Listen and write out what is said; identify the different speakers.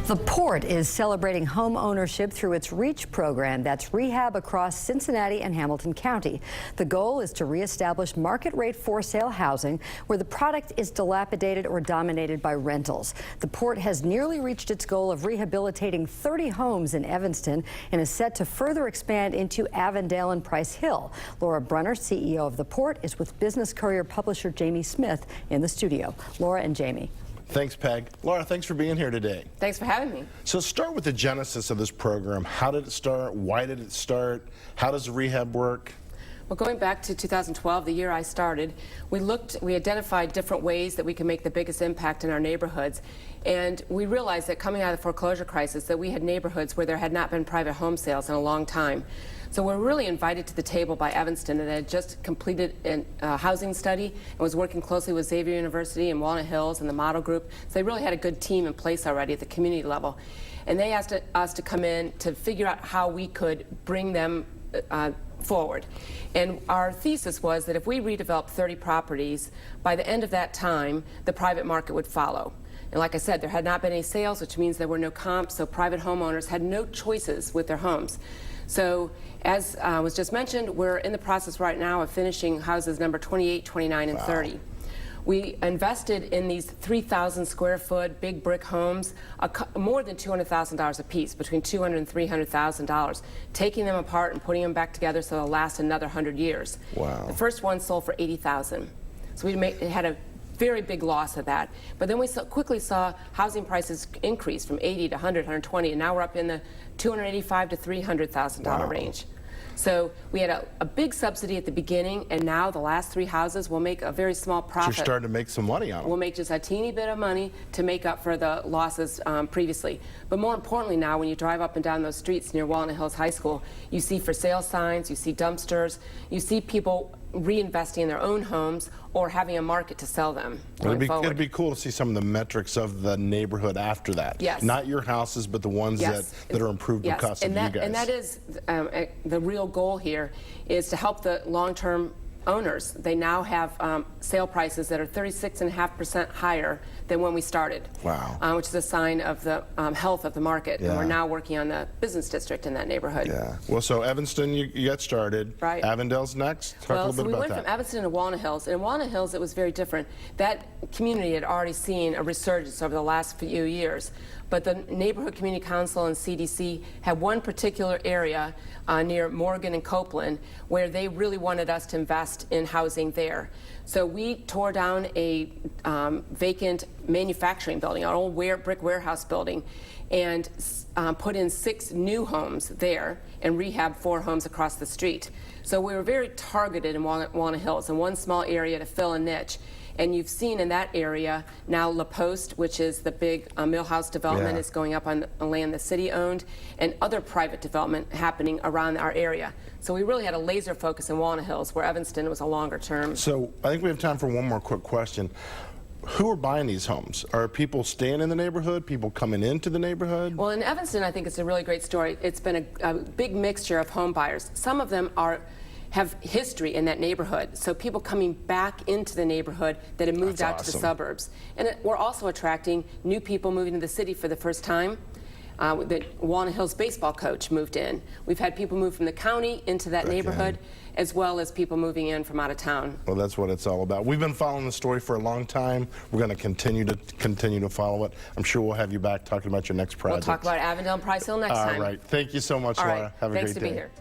Speaker 1: The Port is celebrating home ownership through its REACH program. That's rehab across Cincinnati and Hamilton County. The goal is to reestablish market rate for sale housing where the product is dilapidated or dominated by rentals. The Port has nearly reached its goal of rehabilitating 30 homes in Evanston and is set to further expand into Avondale and Price Hill. Laura Brunner, CEO of the Port, is with Business Courier publisher Jamie Smith in the studio. Laura and Jamie.
Speaker 2: Thanks, Peg. Laura, thanks for being here today.
Speaker 3: Thanks for having me.
Speaker 2: So start with the genesis of this program. How did it start? Why did it start? How does the rehab work?
Speaker 3: Well, going back to 2012, the year I started, we identified different ways that we can make the biggest impact in our neighborhoods. And we realized that coming out of the foreclosure crisis that we had neighborhoods where there had not been private home sales in a long time. So we're really invited to the table by Evanston that had just completed a housing study and was working closely with Xavier University and Walnut Hills and the model group. So they really had a good team in place already at the community level. And they asked us to come in to figure out how we could bring them forward. And our thesis was that if we redeveloped 30 properties, by the end of that time, the private market would follow. And like I said, there had not been any sales, which means there were no comps, so private homeowners had no choices with their homes. So as was just mentioned, we're in the process right now of finishing houses number 28, 29, and 30. We invested in these 3,000 square foot big brick homes, more than $200,000 a piece, between $200,000 and $300,000, taking them apart and putting them back together so they'll last another 100 years.
Speaker 2: Wow.
Speaker 3: The first one sold for $80,000. So we had a very big loss of that. But then we quickly saw housing prices increase from 80 to 100, 120, and now we're up in the $285,000 to $300,000 range. So we had a big subsidy at the beginning, and now the last 3 houses will make a very small profit.
Speaker 2: So you're starting to make some money on them.
Speaker 3: We'll make just a teeny bit of money to make up for the losses previously. But more importantly now, when you drive up and down those streets near Walnut Hills High School, you see for sale signs, you see dumpsters, you see people reinvesting in their own homes or having a market to sell them going forward.
Speaker 2: It'd be cool to see some of the metrics of the neighborhood after that.
Speaker 3: Yes.
Speaker 2: Not your houses, but the ones that are improved because of you guys.
Speaker 3: And that is the real goal here, is to help the long-term owners. They now have sale prices that are 36.5% higher than when we started.
Speaker 2: Wow.
Speaker 3: Which is a sign of the health of the market.
Speaker 2: Yeah.
Speaker 3: And we're now working on the business district in that neighborhood.
Speaker 2: Yeah. Well, so Evanston, you got started.
Speaker 3: Right.
Speaker 2: Avondale's next. Talk a little bit about that.
Speaker 3: We went from Evanston to Walnut Hills. And in Walnut Hills, it was very different. That community had already seen a resurgence over the last few years. But the Neighborhood Community Council and CDC had one particular area near Morgan and Copeland where they really wanted us to invest in housing there. So we tore down a vacant manufacturing building, an old brick warehouse building, and put in 6 new homes there and rehabbed 4 homes across the street. So we were very targeted in Walnut Hills in one small area to fill a niche. And you've seen in that area now La Poste, which is the big Millhouse development, is going up on land the city owned, and other private development happening around our area. So we really had a laser focus in Walnut Hills, where Evanston was a longer term.
Speaker 2: So I think we have time for one more quick question. Who are buying these homes? Are people staying in the neighborhood, people coming into the neighborhood?
Speaker 3: Well, in Evanston, I think it's a really great story. It's been a big mixture of home buyers. Some of them have history in that neighborhood, so people coming back into the neighborhood that have moved out to the suburbs. And we're also attracting new people moving to the city for the first time. The Walnut Hills baseball coach moved in. We've had people move from the county into that neighborhood, as well as people moving in from out of town.
Speaker 2: Well, that's what it's all about. We've been following the story for a long time. We're going to continue to follow it. I'm sure we'll have you back talking about your next project.
Speaker 3: We'll talk about Avondale and Price Hill next time.
Speaker 2: All right. Thank you so much, Laura. Have a great day.
Speaker 3: Thanks to be here.